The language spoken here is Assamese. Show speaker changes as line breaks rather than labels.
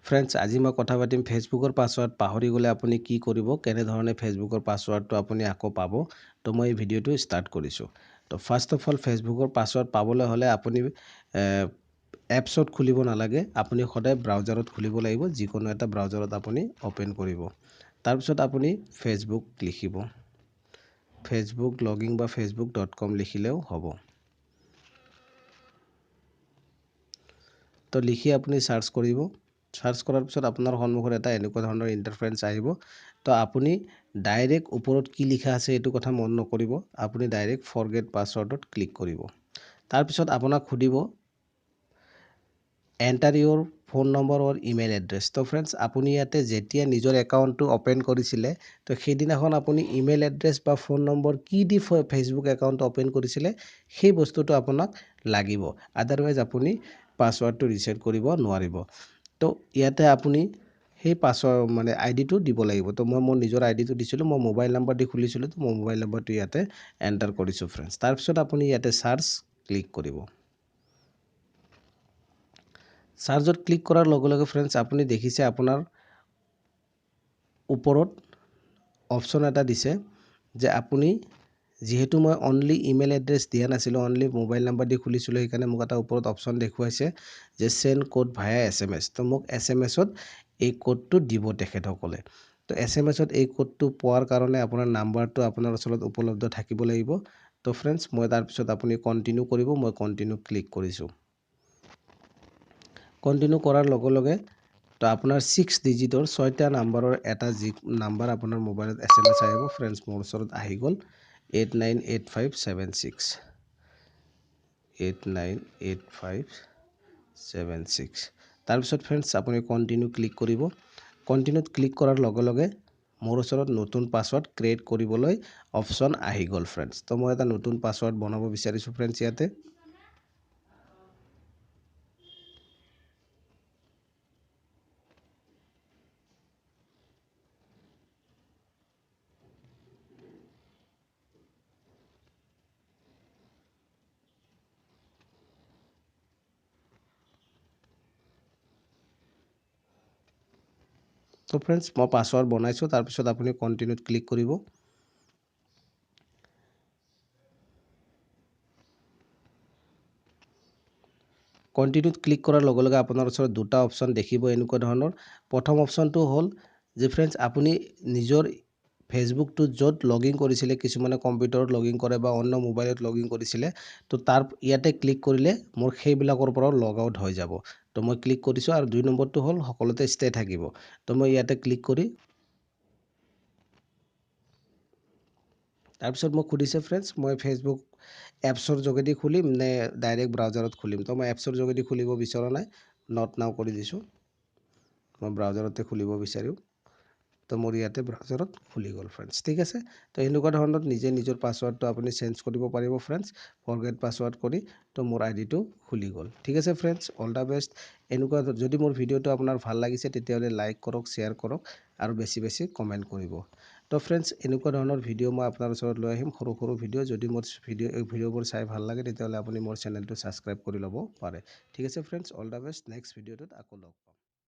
ফ্ৰেণ্ডছ আজি মই কথা পাতিম ফেচবুকৰ পাছৱৰ্ড পাহৰি গ'লে আপুনি কি কৰিব কেনে ধৰণে ফেচবুকৰ পাছৱৰ্ডটো আপুনি আকৌ পাব তো মই এই ভিডিঅ'টো ষ্টাৰ্ট কৰিছোঁ তো ফাৰ্ষ্ট অফ অল ফেচবুকৰ পাছৱৰ্ড পাবলৈ হ'লে আপুনি এপছত খুলিব নালাগে আপুনি সদায় ব্ৰাউজাৰত খুলিব লাগিব যিকোনো এটা ব্ৰাউজাৰত আপুনি ওপেন কৰিব তাৰপিছত আপুনি ফেচবুক লিখিব ফেচবুক লগিং বা facebook.com লিখিলেও হ'ব তো লিখি আপুনি সাৰ্চ কৰিব সাৰ্চ কৰাৰ পিছত আপোনাৰ সন্মুখত এটা এনেকুৱা ধৰণৰ ইন্টাৰফেস আহিব তো আপুনি ডাইৰেক্ট ওপৰত কি লিখা আছে এইটো কথা মন নকৰিব আপুনি ডাইৰেক্ট ফৰগেট পাছৱৰ্ডত ক্লিক কৰিব তাৰ পিছত আপোনাক খুদিব এন্টাৰ ইউৰ ফোন নম্বৰ অৰ ইমেইল এড্ৰেছ তো ফ্ৰেণ্ডছ আপুনি ইয়াতে যেতিয়া নিজৰ একাউণ্টটো ওপেন কৰিছিলে তো সেইদিনাখন আপুনি ইমেইল এড্ৰেছ বা ফোন নম্বৰ কি দি ফেচবুক একাউণ্ট ওপেন কৰিছিলে সেই বস্তুটো আপোনাক লাগিব আদাৰৱাইজ আপুনি পাছৱৰ্ডটো ৰিছেট কৰিব নোৱাৰিব তো ইয়াতে আপুনি সেই পাছৱৰ্ড মানে আইডিটো দিব লাগিব তো মই মোৰ নিজৰ আইডিটো দিছিলোঁ মই মোবাইল নম্বৰ দি খুলিছিলোঁ তো মই মোবাইল নম্বৰটো ইয়াতে এন্টাৰ কৰিছোঁ ফ্ৰেণ্ডছ তাৰপিছত আপুনি ইয়াতে সাৰ্চ ক্লিক কৰিব সাৰ্চত ক্লিক কৰাৰ লগে লগে ফ্ৰেণ্ডছ আপুনি দেখিছে আপোনাৰ ওপৰত অপচন এটা দিছে যে আপুনি যেহেতু মই অনলি ইমেইল এড্ৰেছ দিয়া নাছিলোঁ অনলি মোবাইল নম্বৰ দি খুলিছিলোঁ সেইকাৰণে মোক এটা ওপৰত অপচন দেখুৱাইছে যে সেন্ড কোড ভায়া SMS তো মোক SMSত এই কোডটো দিব তেখেতসকলে তো SMSত এই কোডটো পোৱাৰ কাৰণে আপোনাৰ নাম্বাৰটো আপোনাৰ ওচৰত উপলব্ধ থাকিব লাগিব তো ফ্ৰেণ্ডছ মই তাৰপিছত আপুনি কন্টিনিউ কৰিব মই কন্টিনিউ ক্লিক কৰিছোঁ কন্টিনিউ কৰাৰ লগে লগে তো আপোনাৰ 6 ডিজিটৰ 6টা নাম্বাৰৰ এটা নাম্বাৰ আপোনাৰ মোবাইলত SMS আহিব ফ্ৰেণ্ডছ মোৰ ওচৰত আহি গ'ল 898576 898576 তাৰপিছত ফ্ৰেণ্ডছ আপুনি কন্টিনিউ ক্লিক কৰিব কন্টিনিউত ক্লিক কৰাৰ লগে লগে মোৰ ওচৰত নতুন পাছৱৰ্ড ক্ৰিয়েট কৰিবলৈ অপচন আহি গ'ল ফ্ৰেণ্ডছ তো মই এটা নতুন পাছৱৰ্ড বনাব বিচাৰিছোঁ ফ্ৰেণ্ডছ ইয়াতে তো ফ্ৰেণ্ডছ মই পাছৱৰ্ড বনাইছোঁ তাৰপিছত আপুনি কন্টিনিউত ক্লিক কৰিব কন্টিনিউত ক্লিক কৰাৰ লগে লগে আপোনাৰ ওচৰত দুটা অপচন দেখিব এনেকুৱা ধৰণৰ প্ৰথম অপচনটো হ'ল যে ফ্ৰেণ্ডছ আপুনি নিজৰ ফেচবুকটো য'ত লগইন কৰিছিলে কিছুমানে কম্পিউটাৰত লগইন কৰে বা অন্য মোবাইলত লগইন কৰিছিলে তো তাৰ ইয়াতে ক্লিক কৰিলে মোৰ সেইবিলাকৰ পৰা লগ আউট হৈ যাব তো মই ক্লিক কৰিছোঁ আৰু দুই নম্বৰটো হ'ল সকলোতে ষ্টে থাকিব তো মই ইয়াতে ক্লিক কৰি তাৰপিছত মোক সুধিছে ফ্ৰেণ্ডছ মই ফেচবুক এপছৰ যোগেদি খুলিম নে ডাইৰেক্ট ব্ৰাউজাৰত খুলিম তো মই এপছৰ যোগেদি খুলিব বিচৰা নাই নট নাও কৰি দিছোঁ মই ব্ৰাউজাৰতে খুলিব বিচাৰোঁ তো মোৰ ইয়াতে ব্ৰাউজাৰত খুলি গ'ল ফ্ৰেণ্ডছ ঠিক আছে তো এনেকুৱা ধৰণৰ নিজে নিজৰ পাছৱৰ্ডটো আপুনি চেঞ্জ কৰিব পাৰিব ফ্ৰেণ্ডছ ফৰগেট পাছৱৰ্ড কৰি তো মোৰ আইডিটো খুলি গ'ল ঠিক আছে ফ্ৰেণ্ডছ অল দ্য বেষ্ট এনেকুৱা যদি মোৰ ভিডিঅ'টো আপোনাৰ ভাল লাগিছে তেতিয়াহ'লে লাইক কৰক শ্বেয়াৰ কৰক আৰু বেছি বেছি কমেণ্ট কৰিব তো ফ্ৰেণ্ডছ এনেকুৱা ধৰণৰ ভিডিঅ' মই আপোনাৰ ওচৰত লৈ আহিম সৰু সৰু ভিডিঅ' যদি মোৰ ভিডিঅ'বোৰ চাই ভাল লাগে তেতিয়াহ'লে আপুনি মোৰ চেনেলটো ছাবস্ক্ৰাইব কৰি ল'ব পাৰে ঠিক আছে friends all the best next ভিডিঅ'টোত আকৌ লগ পাম